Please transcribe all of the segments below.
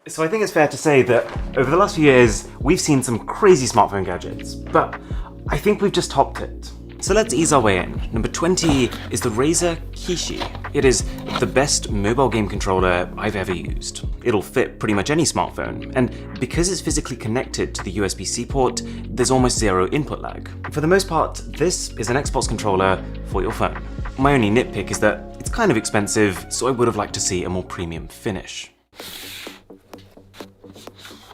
So I think it's fair to say that over the last few years, we've seen some crazy smartphone gadgets, but I think we've just topped it. So let's ease our way in. Number 20 is the Razer Kishi. It is the best mobile game controller I've ever used. It'll fit pretty much any smartphone, and because it's physically connected to the USB-C port, there's almost zero input lag. For the most part, this is an Xbox controller for your phone. My only nitpick is that it's kind of expensive, so I would have liked to see a more premium finish.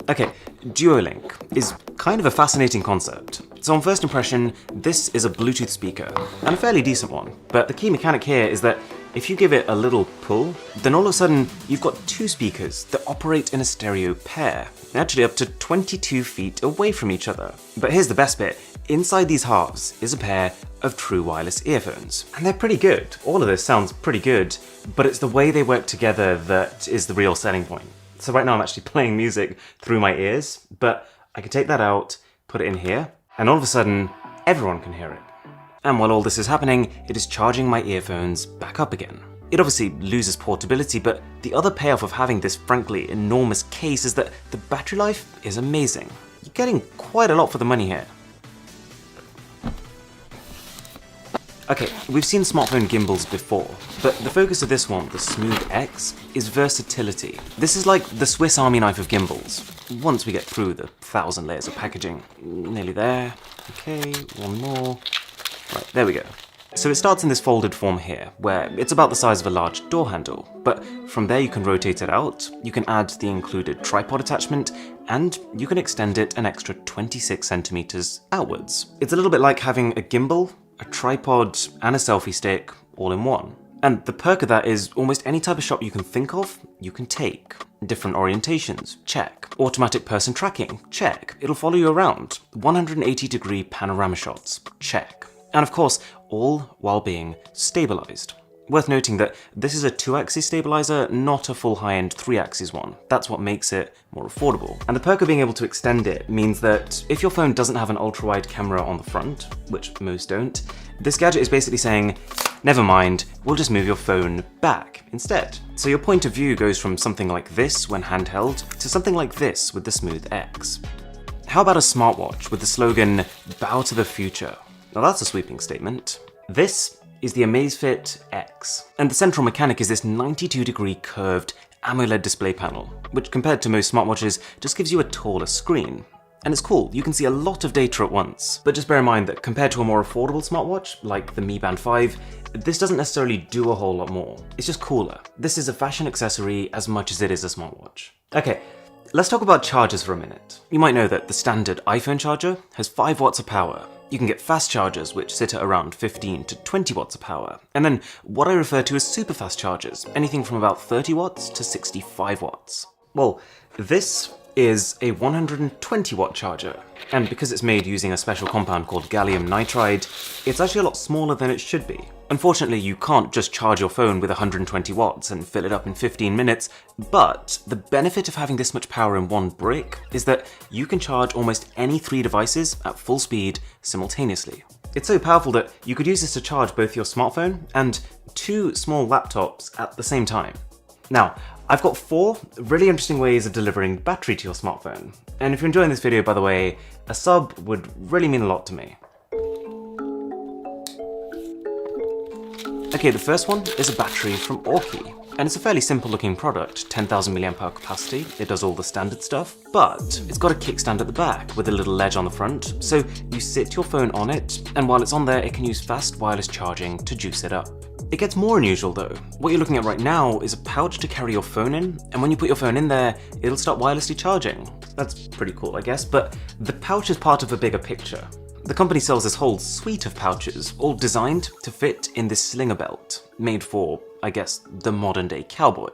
Okay, Duolink is kind of a fascinating concept. So on first impression, this is a Bluetooth speaker, and a fairly decent one. But the key mechanic here is that if you give it a little pull, then all of a sudden you've got two speakers that operate in a stereo pair, actually up to 22 feet away from each other. But here's the best bit. Inside these halves is a pair of true wireless earphones. And they're pretty good. All of this sounds pretty good, but it's the way they work together that is the real selling point. So right now I'm actually playing music through my ears, but I can take that out, put it in here, and all of a sudden, everyone can hear it. And while all this is happening, it is charging my earphones back up again. It obviously loses portability, but the other payoff of having this frankly enormous case is that the battery life is amazing. You're getting quite a lot for the money here. Okay, we've seen smartphone gimbals before, but the focus of this one, the Smooth X, is versatility. This is like the Swiss Army knife of gimbals, once we get through the 1,000 layers of packaging. Nearly there. Okay, one more. Right, there we go. So it starts in this folded form here, where it's about the size of a large door handle, but from there you can rotate it out, you can add the included tripod attachment, and you can extend it an extra 26 centimeters outwards. It's a little bit like having a gimbal, a tripod, and a selfie stick all in one. And the perk of that is almost any type of shot you can think of, you can take. Different orientations, check. Automatic person tracking, check. It'll follow you around. 180-degree panorama shots, check. And of course, all while being stabilized. Worth noting that this is a 2-axis stabilizer, not a full high-end 3-axis one. That's what makes it more affordable. And the perk of being able to extend it means that if your phone doesn't have an ultra-wide camera on the front, which most don't, this gadget is basically saying, never mind, we'll just move your phone back instead. So your point of view goes from something like this when handheld to something like this with the Smooth X. How about a smartwatch with the slogan, bow to the future? Now that's a sweeping statement. This is the Amazfit X. And the central mechanic is this 92-degree curved AMOLED display panel, which compared to most smartwatches just gives you a taller screen. And it's cool, you can see a lot of data at once. But just bear in mind that compared to a more affordable smartwatch, like the Mi Band 5, this doesn't necessarily do a whole lot more. It's just cooler. This is a fashion accessory as much as it is a smartwatch. Okay, let's talk about chargers for a minute. You might know that the standard iPhone charger has 5 watts of power. You can get fast chargers, which sit at around 15 to 20 watts of power. And then what I refer to as super fast chargers, anything from about 30 watts to 65 watts. Well, this is a 120 watt charger. And because it's made using a special compound called gallium nitride, it's actually a lot smaller than it should be. Unfortunately, you can't just charge your phone with 120 watts and fill it up in 15 minutes, but the benefit of having this much power in one brick is that you can charge almost any 3 devices at full speed simultaneously. It's so powerful that you could use this to charge both your smartphone and 2 small laptops at the same time. Now, I've got 4 really interesting ways of delivering battery to your smartphone. And if you're enjoying this video, by the way, a sub would really mean a lot to me. Okay, the first one is a battery from Orki. And it's a fairly simple looking product, 10,000 mAh capacity, it does all the standard stuff, but it's got a kickstand at the back with a little ledge on the front, so you sit your phone on it, and while it's on there it can use fast wireless charging to juice it up. It gets more unusual though. What you're looking at right now is a pouch to carry your phone in, and when you put your phone in there, it'll start wirelessly charging. That's pretty cool, I guess, but the pouch is part of a bigger picture. The company sells this whole suite of pouches, all designed to fit in this slinger belt, made for, I guess, the modern day cowboy.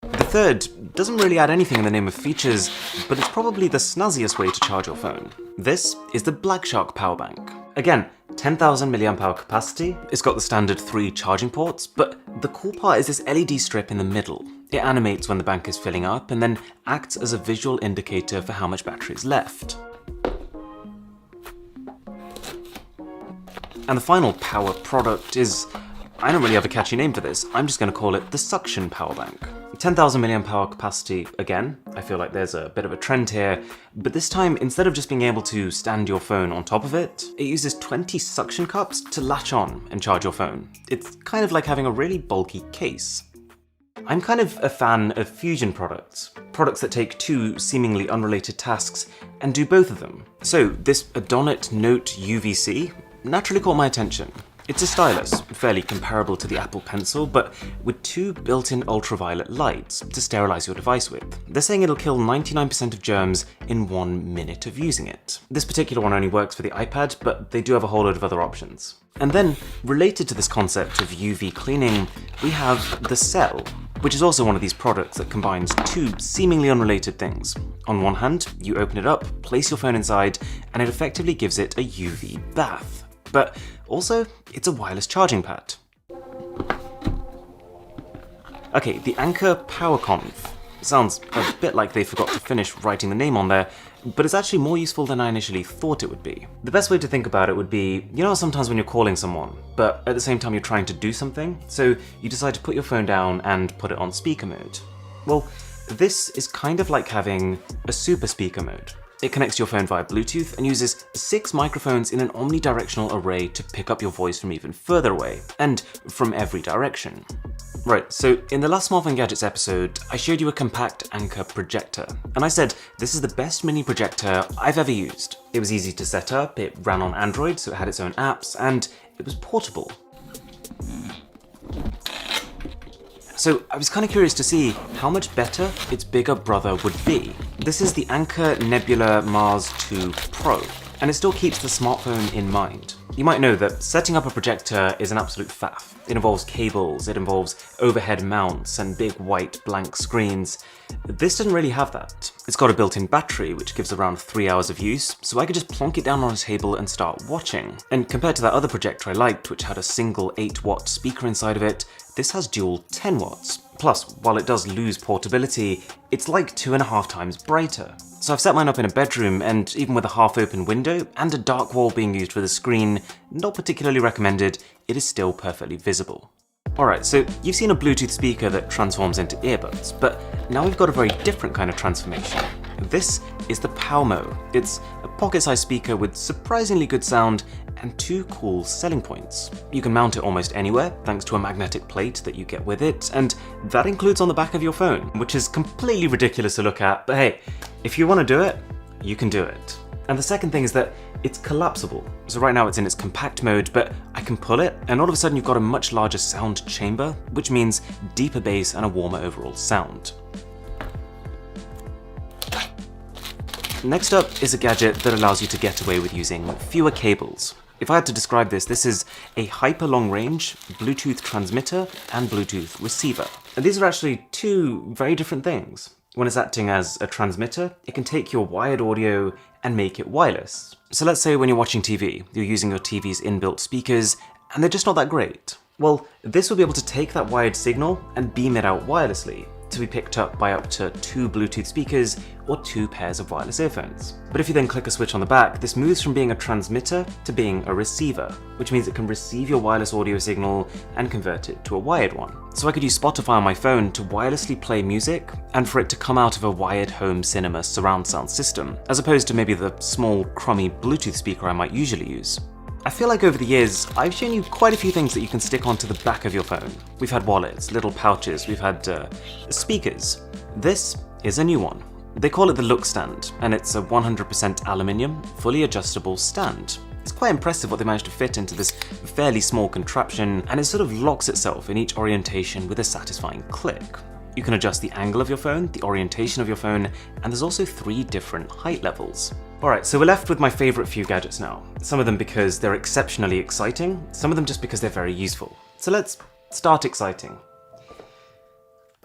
The third doesn't really add anything in the name of features, but it's probably the snazziest way to charge your phone. This is the Black Shark power bank. Again, 10,000 mAh capacity, it's got the standard 3 charging ports, but the cool part is this LED strip in the middle. It animates when the bank is filling up and then acts as a visual indicator for how much battery is left. And the final power product is, I don't really have a catchy name for this, I'm just going to call it the Suction Power Bank. 10,000 mAh capacity again. I feel like there's a bit of a trend here, but this time, instead of just being able to stand your phone on top of it, it uses 20 suction cups to latch on and charge your phone. It's kind of like having a really bulky case. I'm kind of a fan of fusion products that take two seemingly unrelated tasks and do both of them. So this Adonit Note UVC naturally caught my attention. It's a stylus, fairly comparable to the Apple Pencil, but with two built-in ultraviolet lights to sterilize your device with. They're saying it'll kill 99% of germs in 1 minute of using it. This particular one only works for the iPad, but they do have a whole load of other options. And then, related to this concept of UV cleaning, we have the Cell, which is also one of these products that combines two seemingly unrelated things. On one hand, you open it up, place your phone inside, and it effectively gives it a UV bath. But also, it's a wireless charging pad. Okay, the Anker PowerConf sounds a bit like they forgot to finish writing the name on there, but it's actually more useful than I initially thought it would be. The best way to think about it would be, you know sometimes when you're calling someone, but at the same time you're trying to do something, so you decide to put your phone down and put it on speaker mode. Well, this is kind of like having a super speaker mode. It connects to your phone via Bluetooth and uses 6 microphones in an omnidirectional array to pick up your voice from even further away, and from every direction. Right, so in the last Smartphone Gadgets episode, I showed you a compact Anker projector, and I said this is the best mini projector I've ever used. It was easy to set up, it ran on Android, so it had its own apps, and it was portable. So I was kind of curious to see how much better its bigger brother would be. This is the Anker Nebula Mars 2 Pro, and it still keeps the smartphone in mind. You might know that setting up a projector is an absolute faff. It involves cables, it involves overhead mounts and big white blank screens. This doesn't really have that. It's got a built-in battery which gives around 3 hours of use, so I could just plonk it down on a table and start watching. And compared to that other projector I liked, which had a single 8-watt speaker inside of it, this has dual 10 watts. Plus, while it does lose portability, it's like 2.5 times brighter. So I've set mine up in a bedroom, and even with a half-open window and a dark wall being used for the screen, not particularly recommended, it is still perfectly visible. Alright, so you've seen a Bluetooth speaker that transforms into earbuds, but now we've got a very different kind of transformation. This is the Palmo. It's a pocket-sized speaker with surprisingly good sound and 2 cool selling points. You can mount it almost anywhere thanks to a magnetic plate that you get with it, and that includes on the back of your phone, which is completely ridiculous to look at, but hey, if you want to do it, you can do it. And the second thing is that it's collapsible. So right now it's in its compact mode, but I can pull it, and all of a sudden you've got a much larger sound chamber, which means deeper bass and a warmer overall sound. Next up is a gadget that allows you to get away with using fewer cables. If I had to describe this, this is a hyper long range Bluetooth transmitter and Bluetooth receiver. And these are actually two very different things. When it's acting as a transmitter, it can take your wired audio and make it wireless. So let's say when you're watching TV, you're using your TV's inbuilt speakers, and they're just not that great. Well, this will be able to take that wired signal and beam it out wirelessly, to be picked up by up to 2 Bluetooth speakers or 2 pairs of wireless earphones. But if you then click a switch on the back, this moves from being a transmitter to being a receiver, which means it can receive your wireless audio signal and convert it to a wired one. So I could use Spotify on my phone to wirelessly play music and for it to come out of a wired home cinema surround sound system, as opposed to maybe the small crummy Bluetooth speaker I might usually use. I feel like over the years, I've shown you quite a few things that you can stick onto the back of your phone. We've had wallets, little pouches, we've had speakers. This is a new one. They call it the Look Stand, and it's a 100% aluminium, fully adjustable stand. It's quite impressive what they managed to fit into this fairly small contraption, and it sort of locks itself in each orientation with a satisfying click. You can adjust the angle of your phone, the orientation of your phone, and there's also 3 different height levels. Alright, so we're left with my favourite few gadgets now. Some of them because they're exceptionally exciting, some of them just because they're very useful. So let's start exciting.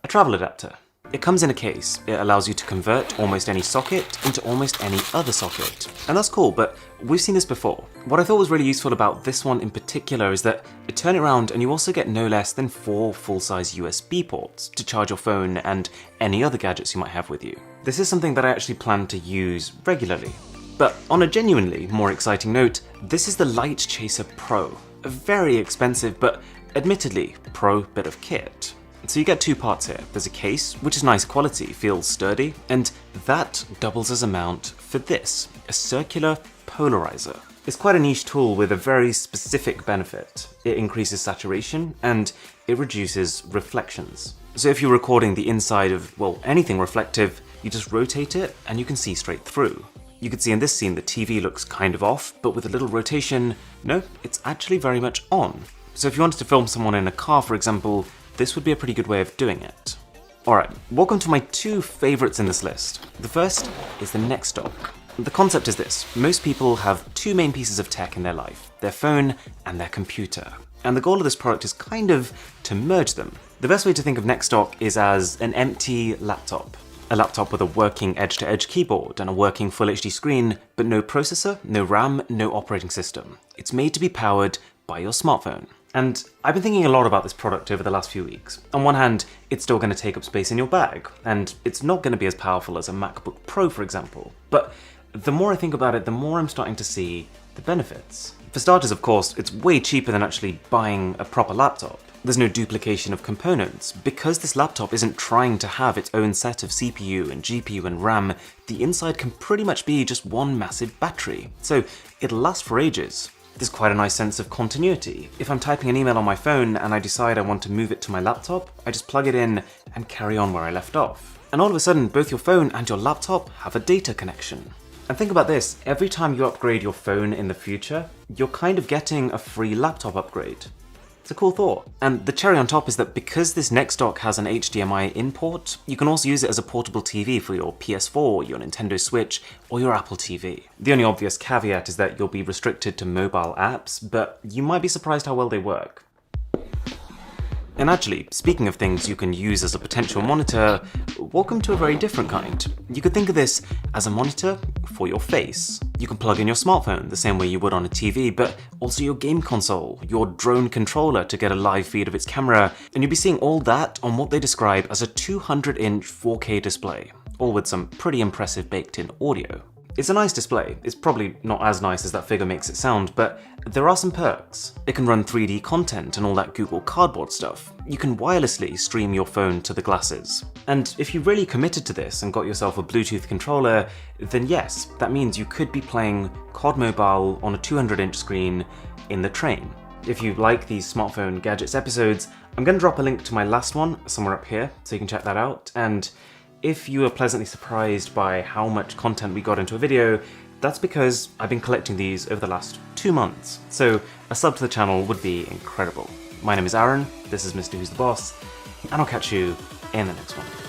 A travel adapter. It comes in a case. It allows you to convert almost any socket into almost any other socket. And that's cool, but we've seen this before. What I thought was really useful about this one in particular is that you turn it around and you also get no less than 4 full-size USB ports to charge your phone and any other gadgets you might have with you. This is something that I actually plan to use regularly. But on a genuinely more exciting note, this is the Light Chaser Pro. A very expensive, but admittedly pro bit of kit. So you get two parts here. There's a case, which is nice quality, feels sturdy, and that doubles as a mount for this, a circular polarizer. It's quite a niche tool with a very specific benefit. It increases saturation and it reduces reflections. So if you're recording the inside of, well, anything reflective, you just rotate it and you can see straight through. You can see in this scene the TV looks kind of off, but with a little rotation, no, it's actually very much on. So if you wanted to film someone in a car, for example, this would be a pretty good way of doing it. Alright, welcome to my two favorites in this list. The first is the Next Dock. The concept is this: most people have two main pieces of tech in their life, their phone and their computer. And the goal of this product is kind of to merge them. The best way to think of Next Dock is as an empty laptop. A laptop with a working edge-to-edge keyboard and a working Full HD screen, but no processor, no RAM, no operating system. It's made to be powered by your smartphone. And I've been thinking a lot about this product over the last few weeks. On one hand, it's still going to take up space in your bag, and it's not going to be as powerful as a MacBook Pro, for example. But the more I think about it, the more I'm starting to see the benefits. For starters, of course, it's way cheaper than actually buying a proper laptop. There's no duplication of components. Because this laptop isn't trying to have its own set of CPU and GPU and RAM, the inside can pretty much be just one massive battery. So it'll last for ages. There's quite a nice sense of continuity. If I'm typing an email on my phone and I decide I want to move it to my laptop, I just plug it in and carry on where I left off. And all of a sudden, both your phone and your laptop have a data connection. And think about this, every time you upgrade your phone in the future, you're kind of getting a free laptop upgrade. It's a cool thought. And the cherry on top is that because this Next Dock has an HDMI import, you can also use it as a portable TV for your PS4, your Nintendo Switch, or your Apple TV. The only obvious caveat is that you'll be restricted to mobile apps, but you might be surprised how well they work. And actually, speaking of things you can use as a potential monitor, welcome to a very different kind. You could think of this as a monitor for your face. You can plug in your smartphone the same way you would on a TV, but also your game console, your drone controller to get a live feed of its camera, and you'll be seeing all that on what they describe as a 200-inch 4K display, all with some pretty impressive baked-in audio. It's a nice display. It's probably not as nice as that figure makes it sound, but there are some perks. It can run 3D content and all that Google Cardboard stuff. You can wirelessly stream your phone to the glasses. And if you really committed to this and got yourself a Bluetooth controller, then yes, that means you could be playing COD Mobile on a 200-inch screen in the train. If you like these smartphone gadgets episodes, I'm going to drop a link to my last one somewhere up here, so you can check that out. And if you were pleasantly surprised by how much content we got into a video, that's because I've been collecting these over the last 2 months, so a sub to the channel would be incredible. My name is Aaron, this is Mr. Who's the Boss, and I'll catch you in the next one.